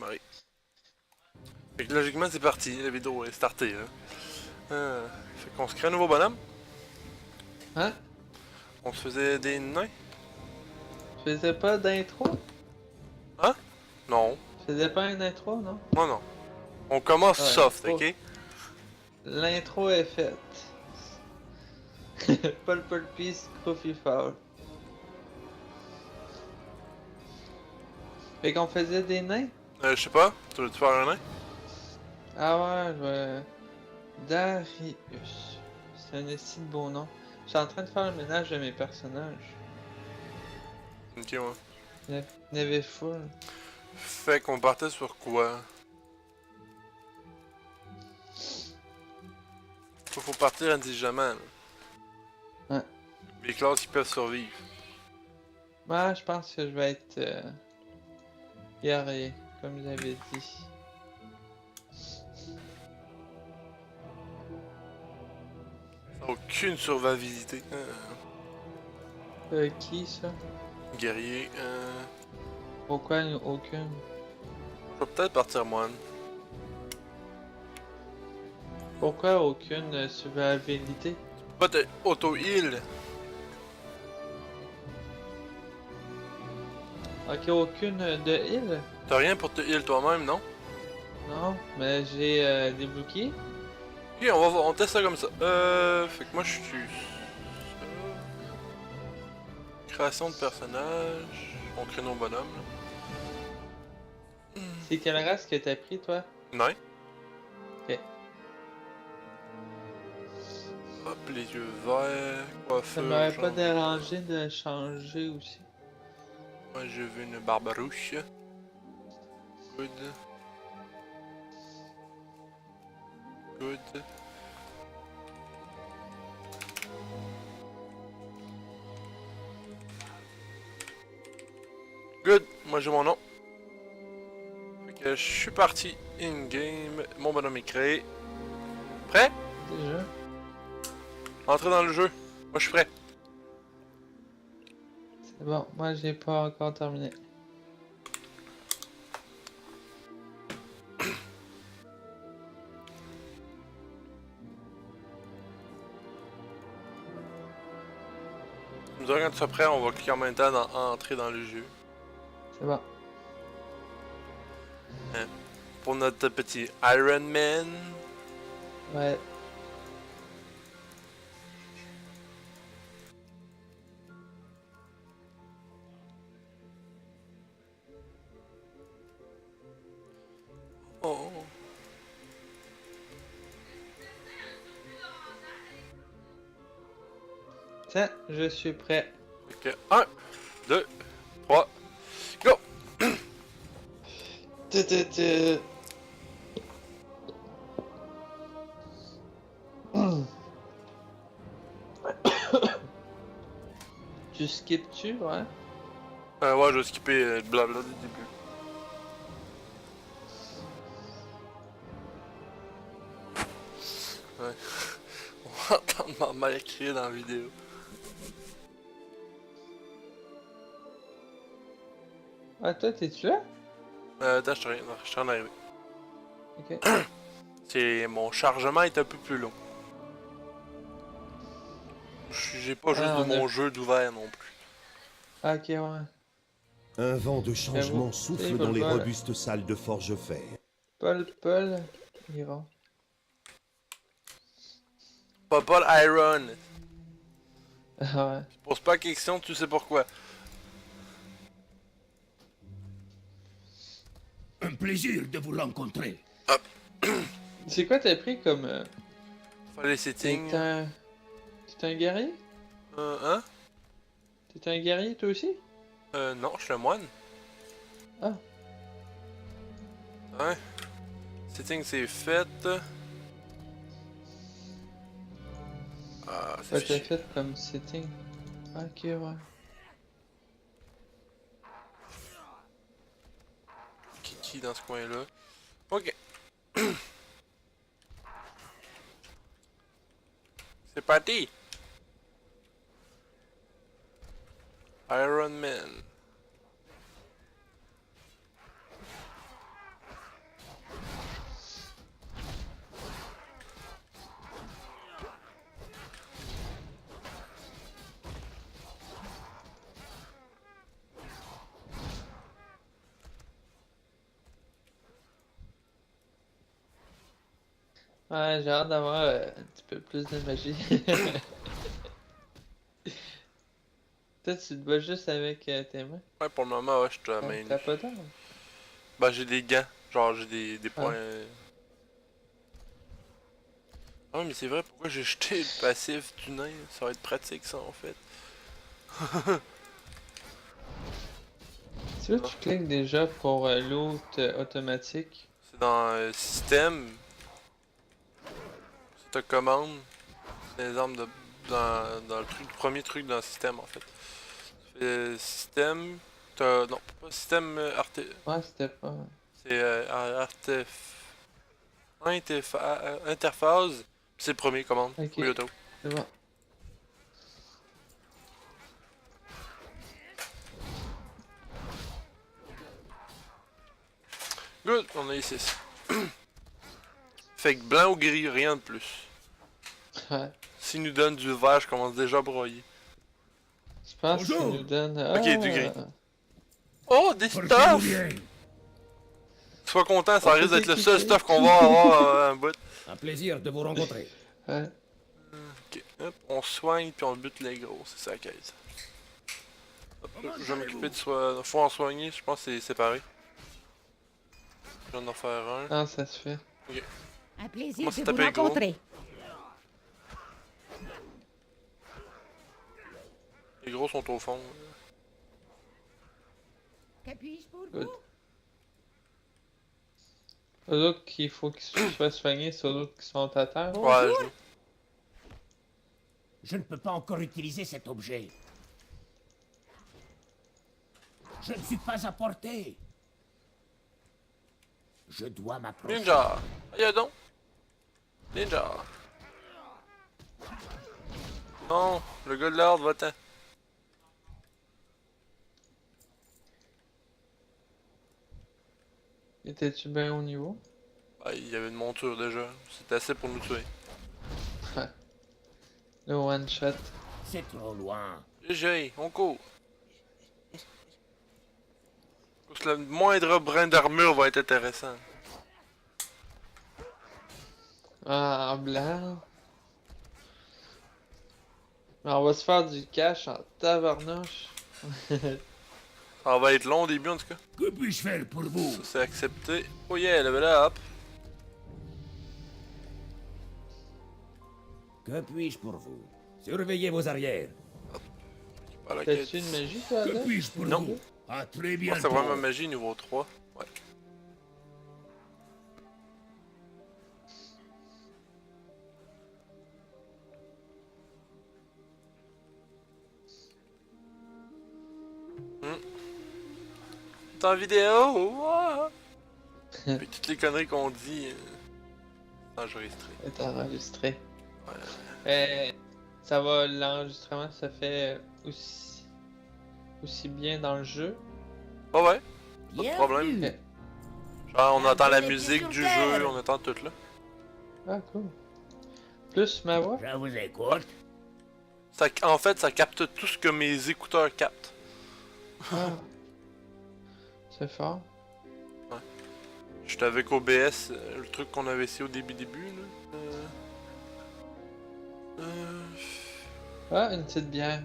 démarrer. Fait que logiquement, c'est parti. La vidéo est startée. Hein. Fait qu'on se crée un nouveau bonhomme. Hein? On se faisait des nains. Je faisais pas d'intro? Hein? Non. Je faisais pas une intro, non? Non, non. On commence Ouais, soft, l'intro. ok? L'intro est faite. Paul Peace, Coffee Foul. Fait qu'on faisait des nains? Je sais pas. Tu veux-tu faire un nain? Ah ouais, Darius. C'est un esti de beau nom. Je suis en train de faire le ménage de mes personnages. Ok, ouais. Il y en avait full. Fait qu'on partait sur quoi? Faut partir intelligemment. Là. Ouais. Les classes qui peuvent survivre. Moi, je pense que je vais être guerrier, comme j'avais dit. Aucune survivabilité. Qui ça? Guerrier. Pourquoi aucune? Je vais peut-être partir moine. Pourquoi aucune survivabilité? Pas de auto-heal. Ok, aucune de heal? T'as rien pour te heal toi-même, non? Non, mais j'ai des bouquets. Ok, on teste ça comme ça. Fait que moi je suis... Création de personnage. On crée nos bonhommes. C'est quelle race que t'as pris, toi? Là. Nain. Ok. Hop, les yeux verts. Ça Coiffure, m'aurait genre. pas dérangé de changer aussi. Moi je veux une barbarouche. Good. Good. Good. Moi j'ai mon nom. Fait que je suis parti in-game. Mon bonhomme est créé. Prêt? Déjà? Entrez dans le jeu. Moi je suis prêt. C'est bon, moi j'ai pas encore terminé. Nous quand tu seras prêt, on va cliquer en même temps dans entrer dans le jeu. C'est bon. Hein? Pour notre petit Iron Man. Ouais. Oh. Tiens, je suis prêt. Fait que 1, 2, 3, go! Tu. Tu skippes-tu, ouais? Ouais, je vais skipper le blabla du début. Ouais. On va entendre ma mère crier dans la vidéo. Ah, toi, t'es-tu là? Attends, je suis en arrivé. Ok. C'est mon chargement est un peu plus long. J'ai pas juste Ah, de on a... mon jeu d'ouvert non plus. Ah, ok, ouais. Un vent de changement J'avoue. souffle dans les robustes salles de forge-fer. Paul, Iran. Pas l'Iron. Ah ouais. Pose pas la question, tu sais pourquoi. Un plaisir de vous rencontrer. Hop. C'est quoi t'as pris comme... Fallait les settings. T'es un guerrier? Hein? T'es un guerrier toi aussi? Non, je suis un moine. Ah. Ouais. Setting c'est fait. Ah, c'est Ouais, t'as fiché. fait comme setting. Ok, ouais. Kiki dans ce coin-là. Ok. C'est parti! Iron Man. Ouais, j'ai hâte d'avoir un petit peu plus de magie. Toi, tu te bats juste avec tes mains. Ouais, pour le moment, ouais, je te la main nue. T'as pas d'arme. Bah, j'ai des gants. Genre, j'ai des Ah. points. Ah, mais c'est vrai, pourquoi j'ai jeté le passif du nain? Ça va être pratique, ça, en fait. Tu veux, tu cliques déjà pour loot automatique. C'est dans système. C'est ta commande. C'est les armes dans le truc, le premier truc dans le système, en fait. Tu fais système. Non, pas système Ouais, c'était pas. c'est interface. C'est le premier commande. Ok, Oui, auto. c'est bon. Good, on a ici. Fait que blanc ou gris, rien de plus. Ouais. S'il nous donne du vert, je commence déjà à broyer. Je pense qu'il Bonjour. nous donne. Ok, du gris. Ah! Oh, des Portez-vous stuffs! bien. Sois content, ça On risque peut d'être le seul déquiper. stuff qu'on va avoir un bout. Un plaisir de vous rencontrer. Ouais. Ok, hop, on soigne puis on bute les gros, c'est ça la caisse. Hop, je vais m'occuper de soigner. Faut en soigner, je pense que c'est séparé. Je viens d'en faire un. Non, ça se fait. Un plaisir Comment ça de vous t'appelle, gros? rencontrer. Les gros sont au fond. Que puis-je pour Good. vous? Eux autres qu'il faut qu'ils se soient soignés, c'est eux autres qui sont à terre. Ouais, à genoux. Je ne peux pas encore utiliser cet objet. Je ne suis pas à portée. Je dois m'approcher. Ninja! Aïe donc! Ninja! Non, le gars de l'ordre, va-t'en. Étais-tu bien au niveau? Ah, il y avait une monture déjà. C'était assez pour nous tuer. Ouais. Le one shot. C'est trop loin. GG, on court. Parce que le moindre brin d'armure va être intéressant. Ah, en blanc. Mais on va se faire du cash en tabarnouche. Ça va être long au début en tout cas. Que puis-je faire pour vous? Ça c'est accepté. Oh yeah, level up. Que puis-je pour vous? Surveillez vos arrières. Pas la T'as-tu quête. une magie, toi, Que là? puis-je pour Non. vous? À très Moi bientôt. c'est vraiment magie niveau 3. Ouais. T'es en vidéo? Ouais. Puis toutes les conneries qu'on dit. Enregistré. Est enregistré. Ça va, l'enregistrement, ça fait aussi bien dans le jeu. Oh ouais, pas de Bien problème. vu. Ok. Genre on entend la les pieds musique sur du terre. jeu, on entend tout là. Ah, cool. Plus ma voix? Je vous écoute. Ça, en fait, ça capte tout ce que mes écouteurs captent. Ah. C'est fort. J'étais avec OBS, le truc qu'on avait essayé au début là. Ah, une petite bière.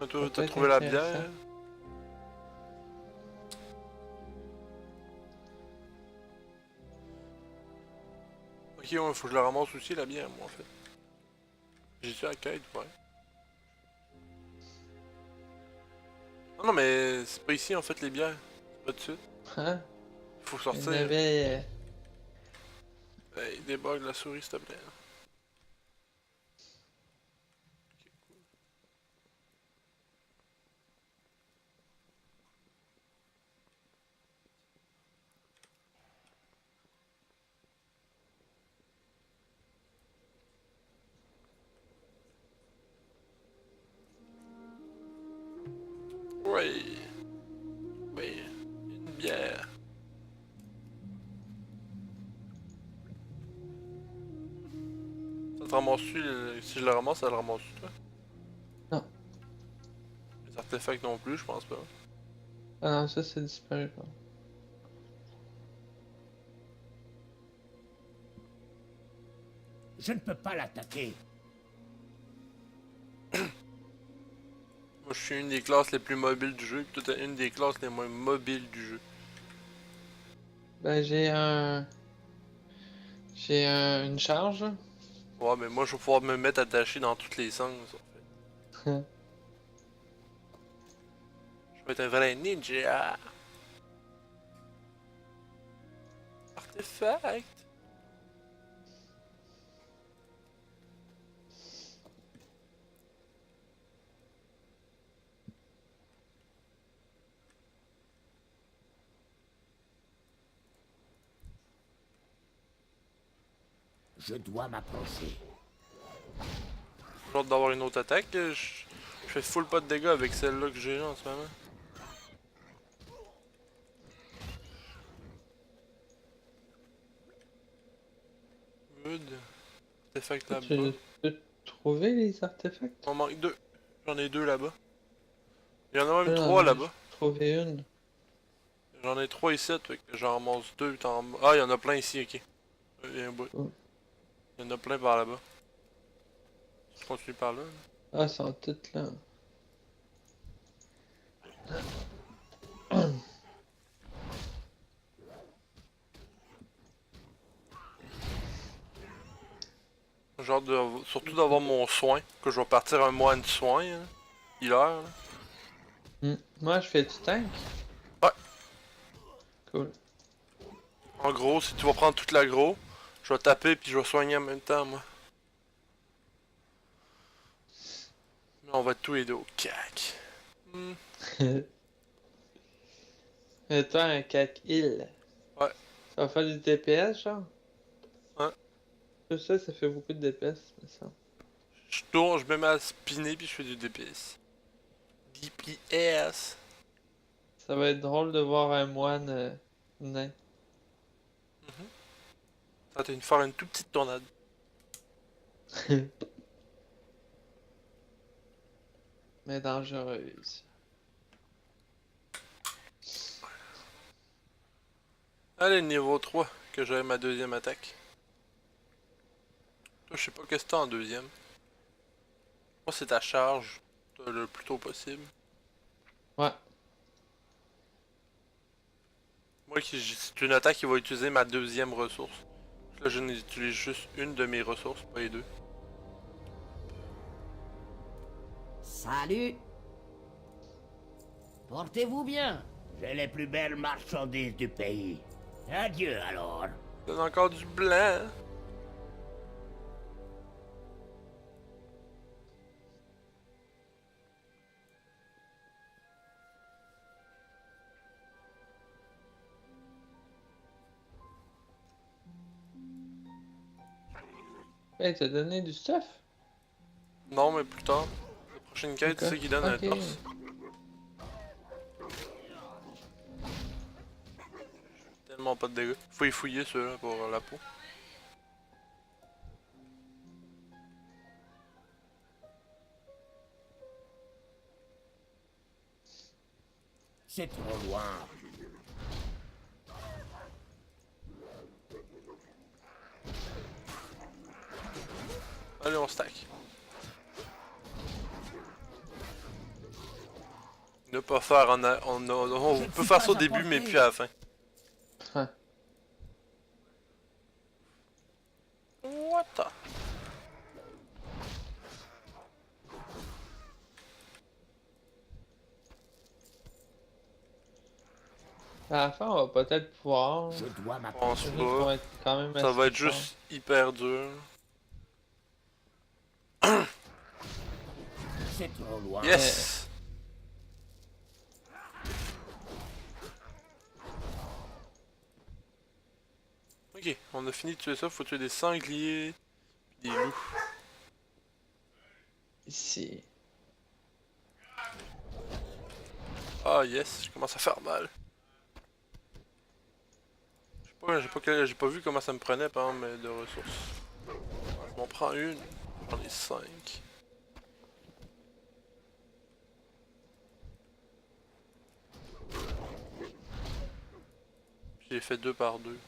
T'as peut-être trouvé la intéressant. bière? Ok, ouais, faut que je la ramasse aussi la bière, moi en fait. J'ai su à la quête, ouais. Non, non, mais c'est pas ici en fait les bières. C'est pas de suite. Hein? Faut Il y sortir. en avait. Hey, débug la souris s'il te plaît. Oui. Oui. Une bière. Ça te ramasse-tu, si je le ramasse, ça le ramasse-tu toi? Non. Les artefacts non plus, je pense pas. Ah non, ça c'est disparu. Quoi. Je ne peux pas l'attaquer. Moi je suis une des classes les plus mobiles du jeu, puis toi t'es une des classes les moins mobiles du jeu. Ben, une charge. Ouais, mais moi je vais pouvoir me mettre attaché dans tous les sens en fait. Je vais être un vrai ninja. Artefact. Je dois m'approcher. J'ai hâte d'avoir une autre attaque. Je fais full pas de dégâts avec celle-là que j'ai là en ce moment. Good. Artefact là-bas. Tu peux trouver les artefacts? On manque deux. J'en ai deux là-bas. Il y en a même J'en trois ai là-bas. trouvé une. J'en ai trois ici, fait que j'en ramasse deux. Ah, il y en a plein ici, ok. Il y a un bout. Oh. Il y en a plein par là-bas. Je continue par là. Ah, elles sont toutes là. Genre surtout d'avoir mon soin, que je vais partir un moine de soin, hein. Healer, là. Moi, je fais du tank. Ouais. Cool. En gros, si tu vas prendre toute l'aggro, je vais taper puis je vais soigner en même temps, moi. Mais on va tous les deux au cac. Et toi, un cac heal. Ouais. Ça va faire du DPS, genre? Ouais. Tout ça, ça fait beaucoup de DPS, mais ça. Je tourne, je me mets à spinner puis je fais du DPS. DPS. Ça va être drôle de voir un moine nain. Ça va faire une toute petite tornade. Mais dangereuse. Allez, niveau 3, que j'ai ma deuxième attaque. Toi, je sais pas qu'est-ce que t'as en deuxième. Moi, c'est ta charge, le plus tôt possible. Ouais. Moi, c'est une attaque qui va utiliser ma deuxième ressource. Là, je n'utilise juste une de mes ressources, pas les deux. Salut. Portez-vous bien. J'ai les plus belles marchandises du pays. Adieu alors. Donne encore du blanc. Hey, t'as donné du stuff? Non, mais plus tard. La prochaine quête, Ok. c'est qui donne Ok. un torse. Tellement pas de dégâts. Faut y fouiller ceux-là pour la peau. C'est trop loin. Allez, on stack. Ne pas faire on peut faire ça au début, mais puis à la fin. Ouais. What the? À la fin, on va peut-être pouvoir. Je dois Je pense m'approcher. C'est juste qu'on va pas. être quand même Ça assez va être fort. juste hyper dur. C'est trop loin. Yes! Ok, on a fini de tuer ça. Faut tuer des sangliers, puis des loups. Ici. Ah yes, je commence à faire mal. J'ai pas vu comment ça me prenait par exemple de ressources. Je m'en prends une, j'en ai 5. J'ai fait 2 par 2.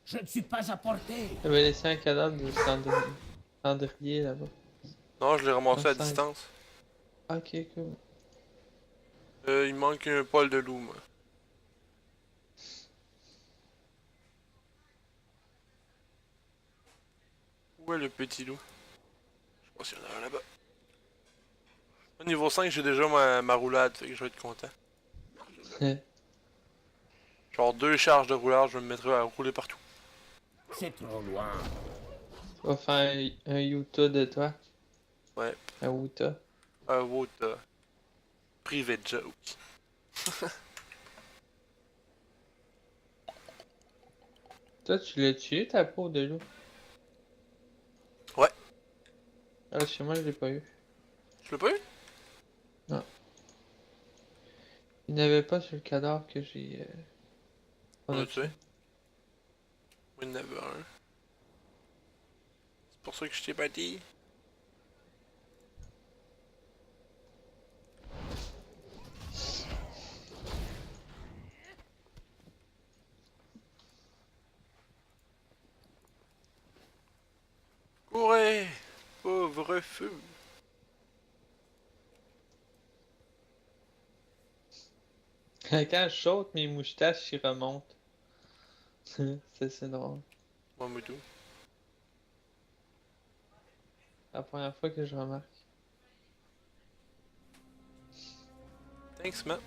C'est pété. Je ne suis pas à portée. J'avais laissé un cadavre de cendrier là-bas. Non, je l'ai ramassé à Enceinte. distance. Ok, cool. Il manque un poil de loup, moi. Où est le petit loup? Je sais pas s'il y en a un là-bas. Au niveau 5, j'ai déjà ma roulade, fait que je vais être content. Genre 2 charges de roulage, je vais me mettre à rouler partout. C'est trop loin. On va faire un Utah de toi. Ouais, Un Utah. un autre privé joke. Toi, tu l'as tué ta peau de loup? Ouais. Ah, chez moi, je l'ai pas eu. Tu l'as pas eu? Il n'y avait pas sur le cadavre que j'ai. On On a a tué. tué. Oui, il y en avait un. C'est pour ça que je t'ai pas dit. Courez, pauvre feu. Quand je saute, mes moustaches ils remontent. C'est drôle. Moi, Moudou. C'est la première fois que je remarque. Thanks, man.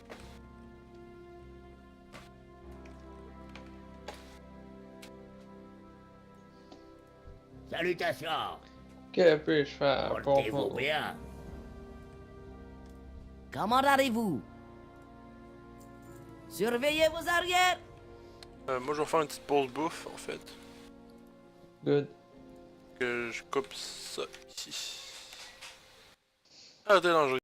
Salutations. Que puis-je faire pour Portez-vous vous? bien. Comment allez-vous? Surveillez vos arrières. Moi, je vais faire une petite pause bouffe, en fait. Good. Que je coupe ça ici. Arrêtez d'enregistrer.